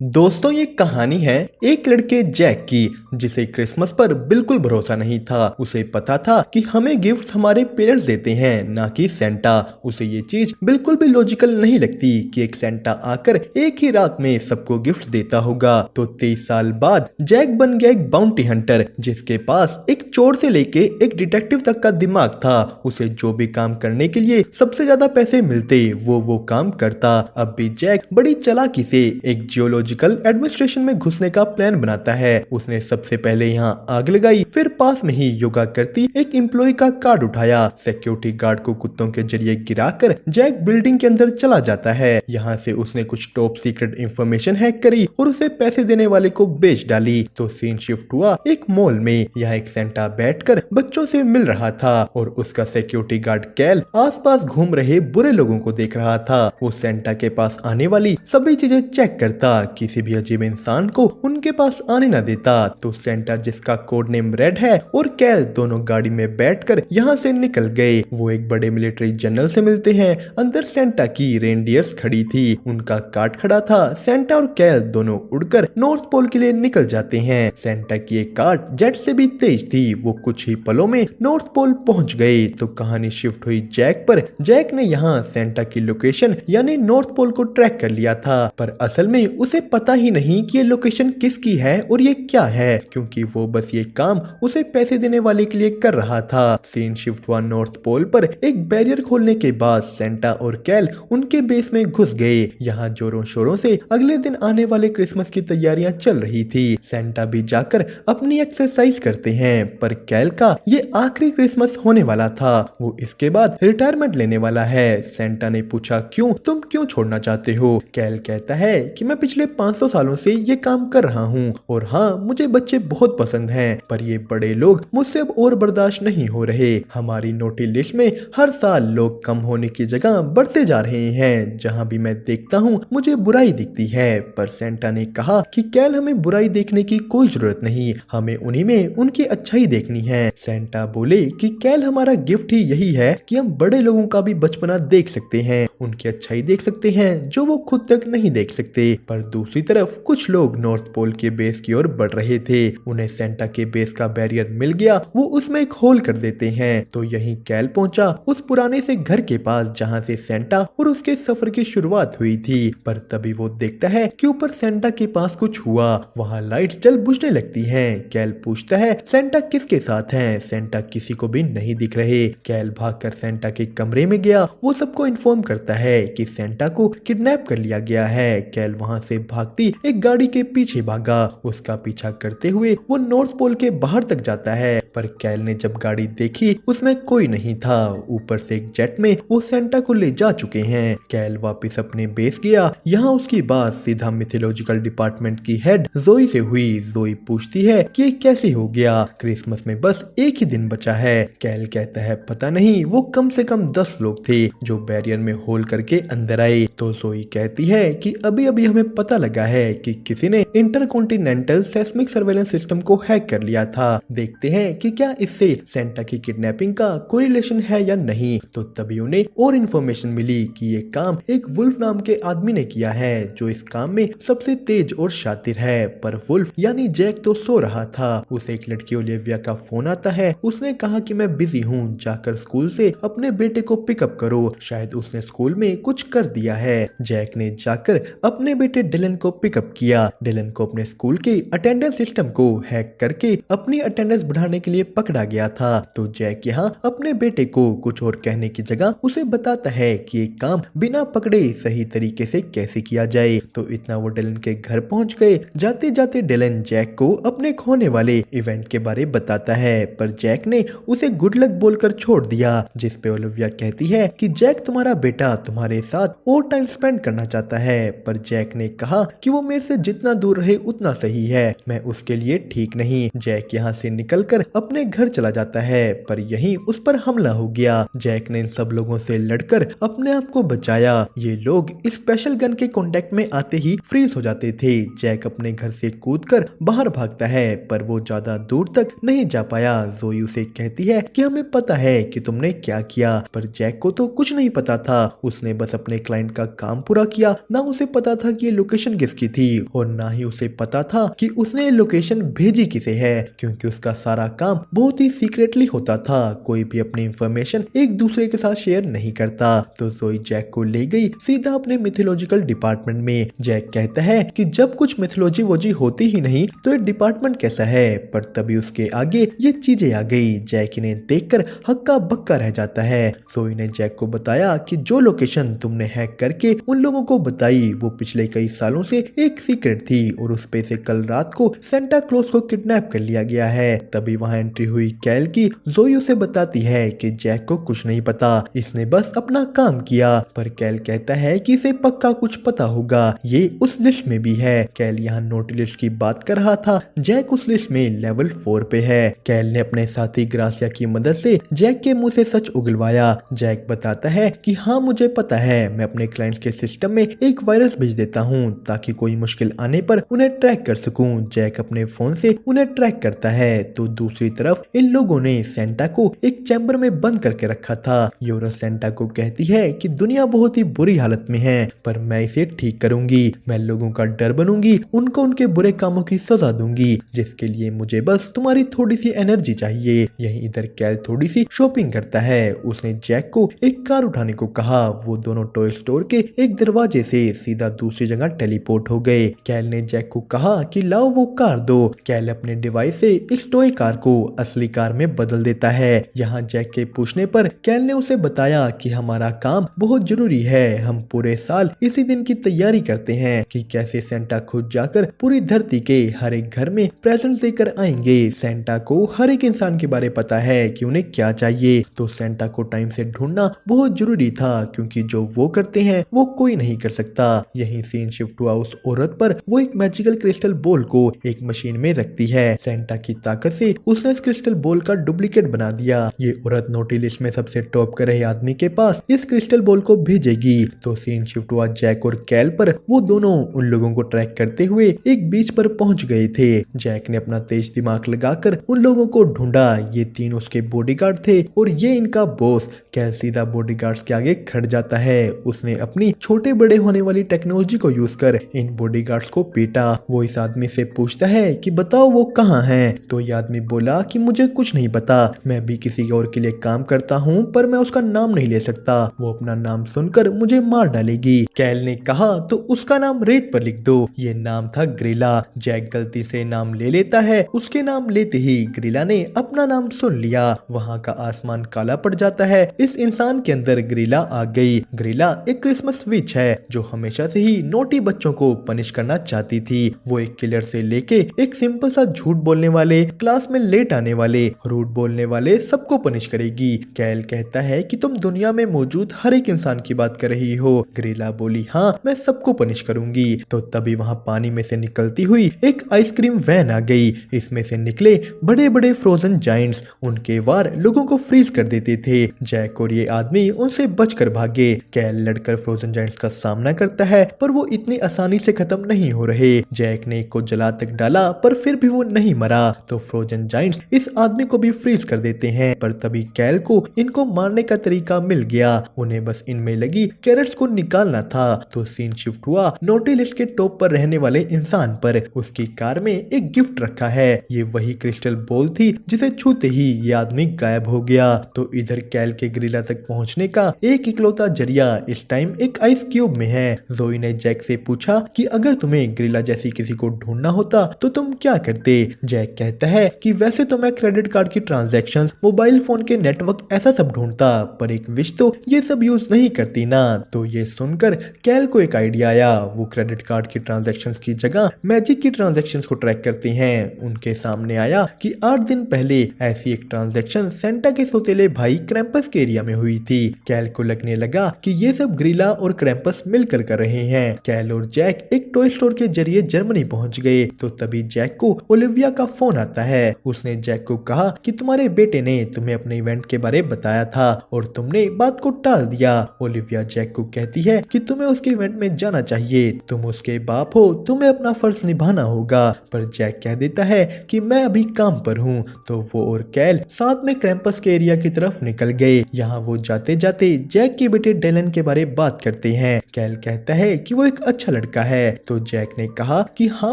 दोस्तों ये कहानी है एक लड़के जैक की जिसे क्रिसमस पर बिल्कुल भरोसा नहीं था। उसे पता था कि हमें गिफ्ट्स हमारे पेरेंट्स देते हैं, ना कि सेंटा। उसे ये चीज बिल्कुल भी लॉजिकल नहीं लगती कि एक सेंटा आकर एक ही रात में सबको गिफ्ट देता होगा। तो 23 साल बाद जैक बन गया एक बाउंटी हंटर जिसके पास एक चोर से लेके एक डिटेक्टिव तक का दिमाग था। उसे जो भी काम करने के लिए सबसे ज्यादा पैसे मिलते वो काम करता। अब भी जैक बड़ी चालाकी से एक जियोलॉजिकल एडमिनिस्ट्रेशन में घुसने का प्लान बनाता है। उसने सबसे पहले यहाँ आग लगाई, फिर पास में ही योगा करती एक एम्प्लॉय का कार्ड उठाया। सिक्योरिटी गार्ड को कुत्तों के जरिए गिराकर जैक बिल्डिंग के अंदर चला जाता है। यहाँ से उसने कुछ टॉप सीक्रेट इंफॉर्मेशन हैक करी और उसे पैसे देने वाले को बेच डाली। तो सीन शिफ्ट हुआ एक मॉल में। यहाँ एक सेंटा बैठकर बच्चों से मिल रहा था और उसका सिक्योरिटी गार्ड कैल आसपास घूम रहे बुरे लोगों को देख रहा था। वो सेंटा के पास आने वाली सभी चीजें चेक करता, किसी भी अजीब इंसान को उनके पास आने न देता। तो सेंटा, जिसका कोड नेम रेड है, और कैल दोनों गाड़ी में बैठकर यहाँ से निकल गए। वो एक बड़े मिलिट्री जनरल से मिलते हैं। अंदर सेंटा की रेनडियर्स खड़ी थी, उनका कार्ट खड़ा था। सेंटा और कैल दोनों उड़कर नॉर्थ पोल के लिए निकल जाते हैं। सेंटा की एक कार्ट जेट से भी तेज थी। वो कुछ ही पलों में नॉर्थ पोल पहुंच गए। तो कहानी शिफ्ट हुई जैक पर। जैक ने यहाँ सेंटा की लोकेशन यानी नॉर्थ पोल को ट्रैक कर लिया था, पर असल में उसे पता ही नहीं कि ये लोकेशन किसकी है और ये क्या है, क्योंकि वो बस ये काम उसे पैसे देने वाले के लिए कर रहा था। सीन शिफ्ट हुआ नॉर्थ पोल पर। एक बैरियर खोलने के बाद सेंटा और कैल उनके बेस में घुस गए। यहाँ जोरों शोरों से अगले दिन आने वाले क्रिसमस की तैयारियां चल रही थी। सेंटा भी जाकर अपनी एक्सरसाइज करते हैं, पर कैल का ये आखिरी क्रिसमस होने वाला था। वो इसके बाद रिटायरमेंट लेने वाला है। सेंटा ने पूछा, तुम क्यों छोड़ना चाहते हो? कैल कहता है कि मैं पिछले 500 सालों से ये काम कर रहा हूँ और हाँ, मुझे बच्चे बहुत पसंद हैं, पर ये बड़े लोग मुझसे अब और बर्दाश्त नहीं हो रहे। हमारी नोटिस लिस्ट में हर साल लोग कम होने की जगह बढ़ते जा रहे हैं। जहाँ भी मैं देखता हूँ मुझे बुराई दिखती है। पर सेंटा ने कहा कि कैल, हमें बुराई देखने की कोई जरूरत नहीं, हमें उन्हीं में उनकी अच्छाई देखनी है। सेंटा बोले कि कैल, हमारा गिफ्ट ही यही है कि हम बड़े लोगों का भी बचपना देख सकते हैं, उनकी अच्छाई देख सकते हैं जो वो खुद तक नहीं देख सकते। पर दूसरी तरफ कुछ लोग नॉर्थ पोल के बेस की ओर बढ़ रहे थे। उन्हें सेंटा के बेस का बैरियर मिल गया। वो उसमें एक होल कर देते हैं। तो यहीं कैल पहुंचा उस पुराने से घर के पास जहां से सेंटा और उसके सफर की शुरुआत हुई थी। पर तभी वो देखता है कि ऊपर सेंटा के पास कुछ हुआ। वहां लाइट्स जल बुझने लगती हैं। कैल पूछता है, सेंटा किसके साथ हैं? सेंटा किसी को भी नहीं दिख रहे। कैल भागकर सेंटा के कमरे में गया। वो सबको इन्फॉर्म करता है कि सेंटा को किडनैप कर लिया गया है। कैल वहां से भागती एक गाड़ी के पीछे भागा। उसका पीछा करते हुए वो नॉर्थ पोल के बाहर तक जाता है, पर कैल ने जब गाड़ी देखी उसमें कोई नहीं था। ऊपर से एक जेट में वो सेंटा को ले जा चुके हैं। कैल वापस अपने बेस गया। यहाँ उसकी बात सीधा मिथोलॉजिकल डिपार्टमेंट की हेड जोई से हुई। जोई पूछती है कि ये कैसे हो गया, क्रिसमस में बस एक ही दिन बचा है। कैल कहता है, पता नहीं, वो कम से कम 10 लोग थे जो बैरियर में होल करके अंदर आए। तो जोई कहती है कि अभी अभी हमें पता लगा है कि किसी ने इंटरकॉन्टिनेंटल सेस्मिक सर्वेलेंस सिस्टम को हैक कर लिया था। देखते हैं कि क्या इससे सेंटा की किडनैपिंग का कोई रिलेशन है या नहीं। तो तभी उन्हें और इन्फॉर्मेशन मिली कि ये काम एक वुल्फ नाम के आदमी ने किया है, जो इस काम में सबसे तेज और शातिर है। पर वुल्फ यानी जैक तो सो रहा था। उसे एक लड़की ओलिविया का फोन आता है। उसने कहा कि मैं बिजी हूँ, जाकर स्कूल से अपने बेटे को पिकअप करो, शायद उसने स्कूल में कुछ कर दिया है। जैक ने जाकर अपने बेटे डिलन को पिकअप किया। डिलन को अपने स्कूल के अटेंडेंस सिस्टम को हैक करके अपनी अटेंडेंस बढ़ाने के लिए पकड़ा गया था। तो जैक यहाँ अपने बेटे को कुछ और कहने की जगह उसे बताता है कि एक काम बिना पकड़े सही तरीके से कैसे किया जाए। तो इतना वो डिलन के घर पहुंच गए। जाते जाते डिलन जैक को अपने खोने वाले इवेंट के बारे बताता है, पर जैक ने उसे गुड लक बोलकर छोड़ दिया। जिस पे ओलिविया कहती है कि जैक, तुम्हारा बेटा तुम्हारे साथ और टाइम स्पेंड करना चाहता है। पर जैक ने कहा कि वो मेरे से जितना दूर रहे उतना सही है, मैं उसके लिए ठीक नहीं। जैक यहाँ से निकलकर अपने घर चला जाता है, पर यहीं उस पर हमला हो गया। जैक ने इन सब लोगों से लड़कर अपने आप को बचाया। ये लोग इस स्पेशल गन के कांटेक्ट में आते ही फ्रीज हो जाते थे। जैक अपने घर से कूदकर बाहर भागता है, पर वो ज्यादा दूर तक नहीं जा पाया। जोई उसे कहती है कि हमें पता है कि तुमने क्या किया, पर जैक को तो कुछ नहीं पता था। उसने बस अपने क्लाइंट का काम पूरा किया, ना उसे पता था कि ये लोकेशन लोकेशन किसकी थी और ना ही उसे पता था कि उसने लोकेशन भेजी किसे है, क्योंकि उसका सारा काम बहुत ही सीक्रेटली होता था। कोई भी अपनी इंफॉर्मेशन एक दूसरे के साथ शेयर नहीं करता। तो जोई जैक को ले गई सीधा अपने मिथोलॉजिकल डिपार्टमेंट में। जैक कहता है कि जब कुछ मिथोलॉजी वोजी होती ही नहीं तो ये डिपार्टमेंट कैसा है, पर तभी उसके आगे ये चीजें आ गई। जैक इन्हें देखकर हक्का बक्का रह जाता है। जोई ने जैक को बताया कि जो लोकेशन तुमने हैक करके उन लोगों को बताई वो पिछले कई सालों से एक सीक्रेट थी और उस पे से कल रात को सेंटा क्लॉज को किडनैप कर लिया गया है। तभी वहां एंट्री हुई कैल की। जोई उसे बताती है कि जैक को कुछ नहीं पता, इसने बस अपना काम किया। पर कैल कहता है कि इसे पक्का कुछ पता होगा, ये उस लिस्ट में भी है। कैल यहाँ नोटी लिस्ट की बात कर रहा था। जैक उस लिस्ट में लेवल 4 पे है। कैल ने अपने साथी ग्रासिया की मदद से जैक के मुंह से सच उगलवाया। जैक बताता है कि हाँ मुझे पता है, मैं अपने क्लाइंट्स के सिस्टम में एक वायरस भेज देता हूँ ताकि कोई मुश्किल आने पर उन्हें ट्रैक कर सकूं। जैक अपने फोन से उन्हें ट्रैक करता है। तो दूसरी तरफ इन लोगों ने सेंटा को एक चैम्बर में बंद करके रखा था। ये औरत सेंटा को कहती है कि दुनिया बहुत ही बुरी हालत में है, पर मैं इसे ठीक करूंगी। मैं लोगों का डर बनूंगी, उनको उनके बुरे कामों की सजा दूंगी, जिसके लिए मुझे बस तुम्हारी थोड़ी सी एनर्जी चाहिए। यही इधर कैल थोड़ी सी शॉपिंग करता है। उसने जैक को एक कार उठाने को कहा। वो दोनों टॉय स्टोर के एक दरवाजे से सीधा दूसरी जगह टेलीपोर्ट हो गए। कैल ने जैक को कहा कि लाओ वो कार दो। कैल अपने डिवाइस से इस टॉय कार को असली कार में बदल देता है। यहाँ जैक के पूछने पर कैल ने उसे बताया कि हमारा काम बहुत जरूरी है, हम पूरे साल इसी दिन की तैयारी करते हैं कि कैसे सेंटा खुद जाकर पूरी धरती के हर एक घर में प्रेजेंट देकर आएंगे। सेंटा को हर एक इंसान के बारे पता है कि उन्हें क्या चाहिए, तो सेंटा को टाइम से ढूंढना बहुत जरूरी था, क्योंकि जो वो करते हैं वो कोई नहीं कर सकता। यही सीन शिफ्ट हुआ उस औरत पर। वो एक मैजिकल क्रिस्टल बॉल को एक मशीन में रखती है। सेंटा की ताकत से उसने इस क्रिस्टल बॉल का डुप्लीकेट बना दिया। ये औरत नोटी लिस्ट में सबसे टॉप कर रहे आदमी के पास इस क्रिस्टल बॉल को भेजेगी। तो सीन शिफ्ट हुआ जैक और कैल पर। वो दोनों उन लोगों को ट्रैक करते हुए एक बीच पर पहुंच गए थे। जैक ने अपना तेज दिमाग लगाकर उन लोगों को ढूंढा। ये तीन उसके बॉडीगार्ड थे और ये इनका बॉस। कैल सीधा बॉडीगार्ड्स के आगे खड़ जाता है। उसने अपनी छोटे बड़े होने वाली टेक्नोलॉजी को यूज कर इन बॉडीगार्ड्स को पीटा। वो इस आदमी से पूछता है कि बताओ वो कहाँ हैं। तो ये आदमी बोला कि मुझे कुछ नहीं पता, मैं भी किसी और के लिए काम करता हूँ, पर मैं उसका नाम नहीं ले सकता, वो अपना नाम सुनकर मुझे मार डालेगी। कैल ने कहा तो उसका नाम रेत पर लिख दो। ये नाम था ग्रिला। जैक गलती से नाम ले लेता है। उसके नाम लेते ही ग्रिला ने अपना नाम सुन लिया। वहाँ का आसमान काला पड़ जाता है। इस इंसान के अंदर ग्रिला आ गई। ग्रिला एक क्रिसमस विच है जो हमेशा से ही नोटी बच्चों को पनिश करना चाहती थी। वो एक किलर से लेके एक सिंपल सा झूठ बोलने वाले, क्लास में लेट आने वाले, रूड बोलने वाले सबको पनिश करेगी। कैल कहता है कि तुम दुनिया में मौजूद हर एक इंसान की बात कर रही हो। ग्रिला बोली हाँ मैं सबको पनिश करूंगी। तो तभी वहाँ पानी में से निकलती हुई एक आइसक्रीम वैन आ गई। इसमें से निकले बड़े बड़े फ्रोजन जायंट्स। उनके वार लोगों को फ्रीज कर देते थे। जैक और ये आदमी उनसे बचकर भागे। कैल लड़कर फ्रोजन जायंट्स का सामना करता है, पर वो इतनी आसानी से खत्म नहीं हो रहे। जैक ने एक को जला तक डाला, पर फिर भी वो नहीं मरा। तो फ्रोजन जायंट्स इस आदमी को भी फ्रीज कर देते हैं। पर तभी कैल को इनको मारने का तरीका मिल गया। उन्हें बस इनमें लगी कैरेट्स को निकालना था। तो सीन शिफ्ट हुआ नोटी लिस्ट के टॉप पर रहने वाले इंसान पर। उसकी कार में एक गिफ्ट रखा है। ये वही क्रिस्टल बॉल थी जिसे छूते ही ये आदमी गायब हो गया। तो इधर कैल के ग्रिला तक पहुंचने का एक इकलौता जरिया इस टाइम एक आइस क्यूब में है। जोई ने जैक से पूछा कि अगर तुम्हें ग्रिला जैसी किसी को ढूंढना होता तो तुम क्या करते। जैक कहता है कि वैसे तो मैं क्रेडिट कार्ड की ट्रांजैक्शंस, मोबाइल फोन के नेटवर्क ऐसा सब ढूंढता, पर एक विश तो ये सब यूज नहीं करती ना। तो ये सुनकर कैल को एक आइडिया आया। वो क्रेडिट कार्ड की ट्रांजैक्शंस की जगह मैजिक की ट्रांजैक्शंस को ट्रैक करती हैं। उनके सामने आया कि 8 दिन पहले ऐसी एक ट्रांजैक्शन सेंटा के सौतेले भाई क्रैम्पस के एरिया में हुई थी। कैल को लगने लगा कि ये सब ग्रिला और क्रैम्पस मिलकर कर रहे हैं। कैल और जैक एक टॉय स्टोर के जरिए जर्मनी पहुंच गए। तो तभी जैक को ओलिविया का फोन आता है। उसने जैक को कहा कि तुम्हारे बेटे ने तुम्हें अपने इवेंट के बारे बताया था और तुमने बात को टाल दिया। ओलिविया जैक को कहती है कि तुम्हें उसके इवेंट में जाना चाहिए, तुम उसके बाप हो, तुम्हें अपना फर्ज निभाना होगा। पर जैक कह देता है कि मैं अभी काम पर हूँ। तो वो और कैल साथ में क्रैम्पस के एरिया की तरफ निकल गए। यहाँ वो जाते जाते जैक के बेटे डेलन के बारे बात करते हैं। कैल कहता है कि वो एक अच्छा लड़का है। तो जैक ने कहा कि हाँ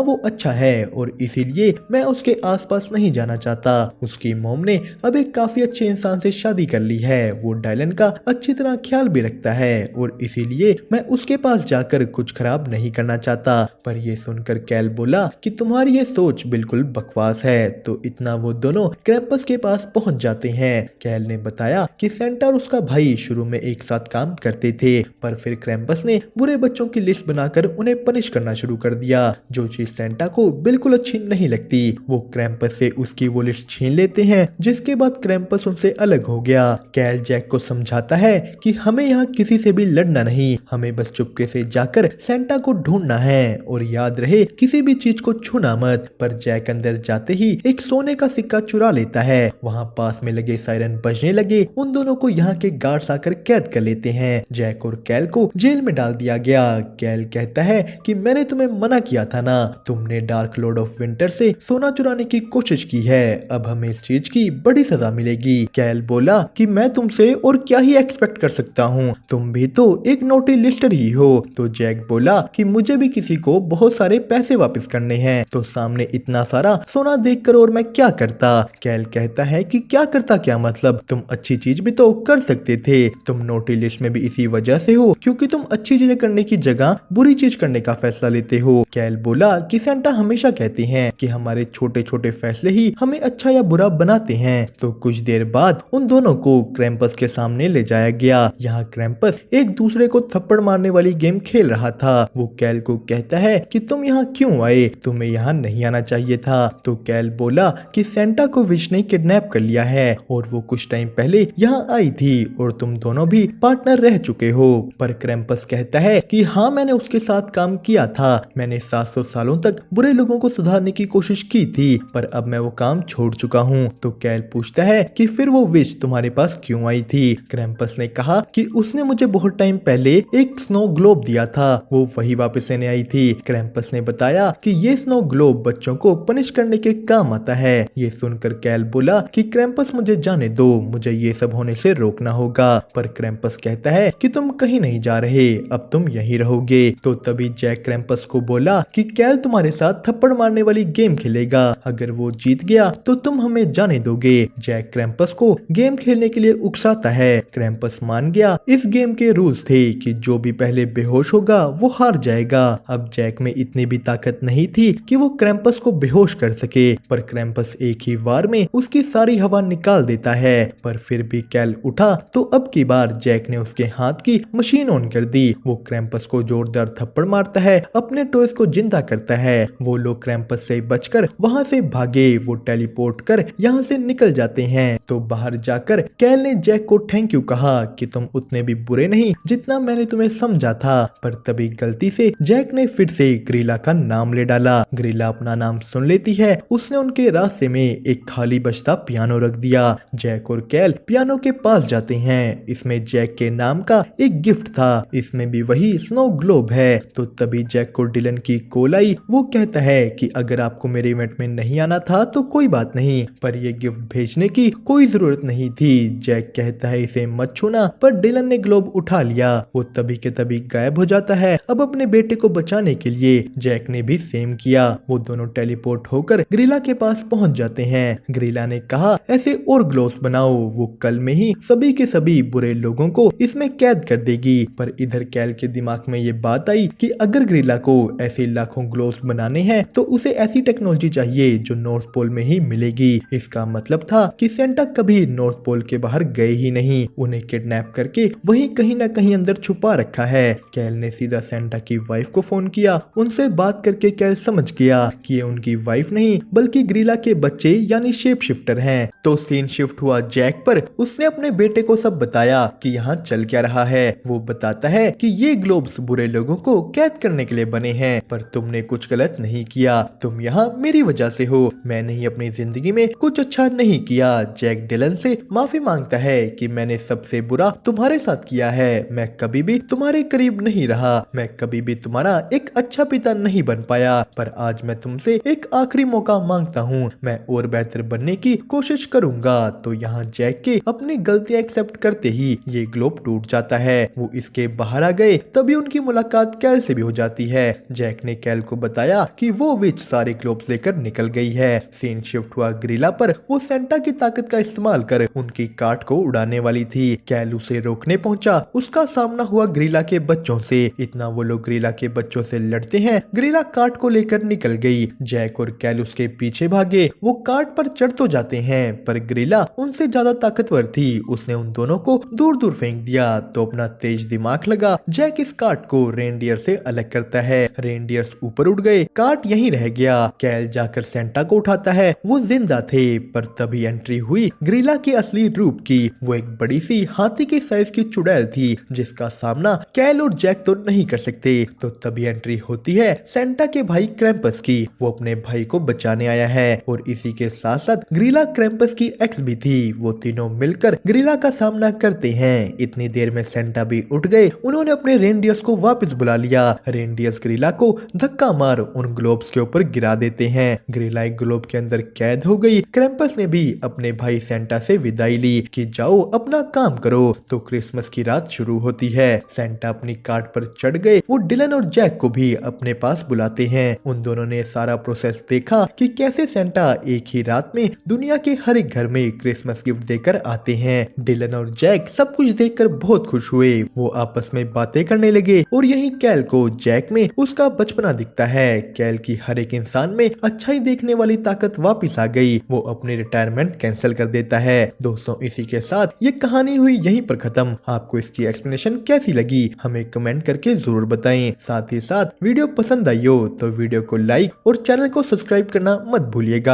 वो अच्छा है और इसीलिए मैं उसके आसपास नहीं जाना चाहता। उसकी मॉम ने अब एक काफी अच्छे इंसान से शादी कर ली है, वो डायलन का अच्छी तरह ख्याल भी रखता है और इसीलिए मैं उसके पास जाकर कुछ खराब नहीं करना चाहता। पर ये सुनकर कैल बोला कि तुम्हारी ये सोच बिल्कुल बकवास है। तो इतना वो दोनों क्रैम्पस के पास पहुंच जाते हैं। कैल ने बताया कि सेंटा और उसका भाई शुरू में एक साथ काम करते थे, पर फिर क्रैम्पस ने बुरे बच्चों की लिस्ट बनाकर उन्हें पनिश करना शुरू कर दिया, जो चीज सेंटा को बिल्कुल अच्छी नहीं लगती। वो क्रैम्पस से उसकी वो लिस्ट छीन लेते हैं, जिसके बाद क्रैम्पस उनसे अलग हो गया। कैल जैक को समझाता है कि हमें यहाँ किसी से भी लड़ना नहीं, हमें बस चुपके से जाकर सेंटा को ढूंढना है और याद रहे किसी भी चीज को छूना मत। पर जैक अंदर जाते ही एक सोने का सिक्का चुरा लेता है। वहाँ पास में लगे सायरन बजने लगे। उन दोनों को यहाँ के गार्ड्स आकर कैद कर लेते हैं। जैक और कैल को जेल में डाल दिया गया। कैल कहता है कि मैंने तुम्हें मना किया था ना, तुमने डार्क लॉर्ड ऑफ विंटर से सोना चुराने की कोशिश की है, अब हमें इस चीज की बड़ी सजा मिलेगी। कैल बोला कि मैं तुमसे और क्या ही एक्सपेक्ट कर सकता हूँ, तुम भी तो एक नोटी लिस्टर ही हो। तो जैक बोला कि मुझे भी किसी को बहुत सारे पैसे वापस करने हैं, तो सामने इतना सारा सोना देखकर और मैं क्या करता। कैल कहता है कि क्या करता क्या मतलब, तुम अच्छी चीज भी तो कर सकते थे, तुम नोटी लिस्ट में भी इसी वजह से हो क्योंकि तुम अच्छी चीजें करने की जगह बुरी चीज करने का फैसला लेते हो। कैल बोला कि सेंटा हमेशा कहते हैं कि हमारे छोटे छोटे फैसले ही हमें अच्छा या बुरा बनाते हैं। तो कुछ देर बाद उन दोनों को क्रैम्पस के सामने ले जाया गया। यहाँ क्रैम्पस एक दूसरे को थप्पड़ मारने वाली गेम खेल रहा था। वो कैल को कहता है कि तुम यहाँ क्यों आए, तुम्हें यहाँ नहीं आना चाहिए था। तो कैल बोला कि सेंटा को विश ने किडनैप कर लिया है और वो कुछ टाइम पहले यहाँ आई थी और तुम दोनों भी पार्टनर रह चुके हो। पर क्रैम्पस कहता है कि हाँ मैंने उसके साथ काम किया था, मैंने 700 सालों तक बुरे लोगों को सुधारने की कोशिश की थी, पर अब मैं वो काम छोड़ चुका हूँ। तो कैल पूछता है कि फिर वो विश तुम्हारे पास क्यों आई थी। क्रैम्पस ने कहा कि उसने मुझे बहुत टाइम पहले एक स्नो ग्लोब दिया था, वो वही वापस लेने आई थी। क्रैम्पस ने बताया कि ये स्नो ग्लोब बच्चों को पनिश करने के काम आता है। ये सुनकर कैल बोला कि क्रैम्पस मुझे जाने दो, मुझे ये सब होने से रोकना होगा। पर क्रैम्पस कहता है कि तुम कहीं नहीं जा रहे, अब तुम यहीं रहोगे। तो तभी जैक क्रैम्पस को बोला कि कैल तुम्हारे साथ थप्पड़ मारने वाली गेम खेलेगा, अगर वो जीत गया तो तुम हमें जाने दोगे। जैक क्रैम्पस को गेम खेलने के लिए उकसाता है। क्रैम्पस मान गया। इस गेम के रूल्स थे कि जो भी पहले बेहोश होगा वो हार जाएगा। अब जैक में इतनी भी ताकत नहीं थी कि वो क्रैम्पस को बेहोश कर सके, पर क्रैम्पस एक ही वार में उसकी सारी हवा निकाल देता है। पर फिर भी कैल उठा तो अब की बार जैक ने उसके हाथ की मशीन ऑन कर दी। वो क्रैम्पस को जोरदार थप्पड़ मारता है, अपने टॉयज को जिंदा करता है। वो लोग क्रैम्पस से बचकर वहां से भागे। वो टेलीपोर्ट कर यहाँ से निकल जाते हैं। तो बाहर जाकर कैल ने जैक को थैंक यू कहा कि तुम उतने भी बुरे नहीं जितना मैंने तुम्हें समझा था। पर तभी गलती से जैक ने फिर से ग्रीला का नाम ले डाला। ग्रीला अपना नाम सुन लेती है। उसने उनके रास्ते में एक खाली बजता पियानो रख दिया। जैक और कैल पियानो के पास जाते हैं। इसमें जैक के नाम का एक गिफ्ट था, इसमें भी वही स्नो ग्लोब है। तो तभी जैक को डिलन की कॉल आई। वो कहता है कि अगर आपको मेरे इवेंट में नहीं आना था तो कोई बात नहीं, पर ये गिफ्ट भेजने की कोई जरूरत नहीं थी। जैक कहता है इसे मत छूना, पर डिलन ने ग्लोब उठा लिया। वो तभी के तभी गायब हो जाता है। अब अपने बेटे को बचाने के लिए जैक ने भी सेम किया। वो दोनों टेलीपोर्ट होकर ग्रीला के पास पहुंच जाते हैं। ग्रीला ने कहा ऐसे और ग्लोब्स बनाओ, वो कल में ही सभी के सभी बुरे लोगों को इसमें कैद कर देगी। पर इधर कैल के दिमाग में ये बात आई कि अगर ग्रीला को ऐसे लाखों ग्लोब्स बनाने हैं तो उसे ऐसी टेक्नोलॉजी चाहिए जो नॉर्थ पोल में ही मिलेगी। इसका मतलब था कि सेंटा कभी नॉर्थ पोल के बाहर गए ही नहीं, उन्हें किडनैप करके वहीं कहीं ना कहीं अंदर छुपा रखा है। कैल ने सीधा सेंटा की वाइफ को फोन किया। उनसे बात करके कैल समझ गया कि ये उनकी वाइफ नहीं बल्कि ग्रीला के बच्चे यानी शेप शिफ्टर हैं। तो सीन शिफ्ट हुआ जैक पर। उसने अपने बेटे को सब बताया कि यहाँ चल क्या रहा है। वो बताता है कि ये ग्लोब्स बुरे लोगों को कैद करने के लिए बने हैं, पर तुमने कुछ गलत नहीं किया, तुम यहाँ मेरी वजह से हो, मैंने ही अपनी जिंदगी में कुछ अच्छा नहीं किया। जैक डिलन से माफी मांगता है कि मैंने सबसे बुरा तुम्हारे साथ किया है, मैं कभी भी तुम्हारे करीब नहीं रहा, मैं कभी भी तुम्हारा एक अच्छा पिता नहीं बन पाया, पर आज मैं तुमसे एक आखिरी मौका मांगता हूँ, मैं और बेहतर बनने की कोशिश करूंगा। तो यहाँ जैक के अपनी गलतियां एक्सेप्ट करते ही ये ग्लोब टूट जाता है। वो इसके बाहर आ गए। तभी उनकी मुलाकात कैल कैल से भी हो जाती है। जैक ने कैल को बताया कि वो विच सारे ग्लोब्स लेकर निकल गई है। सीन शिफ्ट हुआ ग्रिला पर। वो सेंटा की ताकत का इस्तेमाल कर उनकी कार्ट को उड़ाने वाली थी। कैल उसे रोकने पहुंचा। उसका सामना हुआ ग्रिला के बच्चों से। इतना वो लोग ग्रिला के बच्चों से लड़ते हैं, ग्रिला कार्ट को लेकर निकल गई। जैक और कैल उसके पीछे भागे। वो कार्ट पर चढ़ तो जाते हैं, पर ग्रिला उनसे ज्यादा ताकतवर थी। उसने उन दोनों को दूर दूर फेंक दिया। तो अपना तेज दिमाग लगा जैक इस कार्ट को रेनडियर से अलग करता है। रेनडियर्स ऊपर उड़ गए, कार्ट यहीं रह गया। कैल जाकर सेंटा को उठाता है। वो जिंदा थे, पर तभी एंट्री हुई ग्रिला के असली रूप की। वो एक बड़ी सी हाथी के साइज की चुड़ैल थी, जिसका सामना कैल और जैक तो नहीं कर सकते। तो तभी एंट्री होती है सेंटा के भाई क्रैम्पस की। वो अपने भाई को बचाने आया है। और इसी के साथ साथ ग्रिला क्रैम्पस की एक्स भी थी। वो तीनों मिलकर ग्रिला का सामना करते हैं। इतनी देर में सेंटा भी उठ गए। उन्होंने अपने रेनडियर्स को वापस बुला लिया। रेनडियर्स ग्रिला को धक्का मार उन ग्लोब्स के ऊपर गिरा देते हैं। ग्रिला एक ग्लोब के अंदर कैद हो गई। क्रैम्पस ने भी अपने भाई सेंटा से विदाई ली कि जाओ अपना काम करो। तो क्रिसमस की रात शुरू होती है। सेंटा अपनी कार्ट पर चढ़ गए। वो डिलन और जैक को भी अपने पास बुलाते हैं। उन दोनों ने सारा प्रोसेस देखा कि कैसे सेंटा एक ही रात में दुनिया के हर एक घर में क्रिसमस गिफ्ट देकर आते हैं। डिलन और जैक सब कुछ देखकर बहुत खुश हुए। वो आपस में बातें करने लगे। और यही कैल को जैक में उसका बचपना दिखता है। कैल की हर एक इंसान में अच्छाई देखने वाली ताकत वापस आ गई। वो अपनी रिटायरमेंट कैंसिल कर देता है। दोस्तों, इसी के साथ ये कहानी हुई यहीं पर खत्म। आपको इसकी एक्सप्लेनेशन कैसी लगी हमें कमेंट करके जरूर बताएं। साथ ही साथ वीडियो पसंद आई हो तो वीडियो को लाइक और चैनल को सब्सक्राइब करना मत भूलिएगा।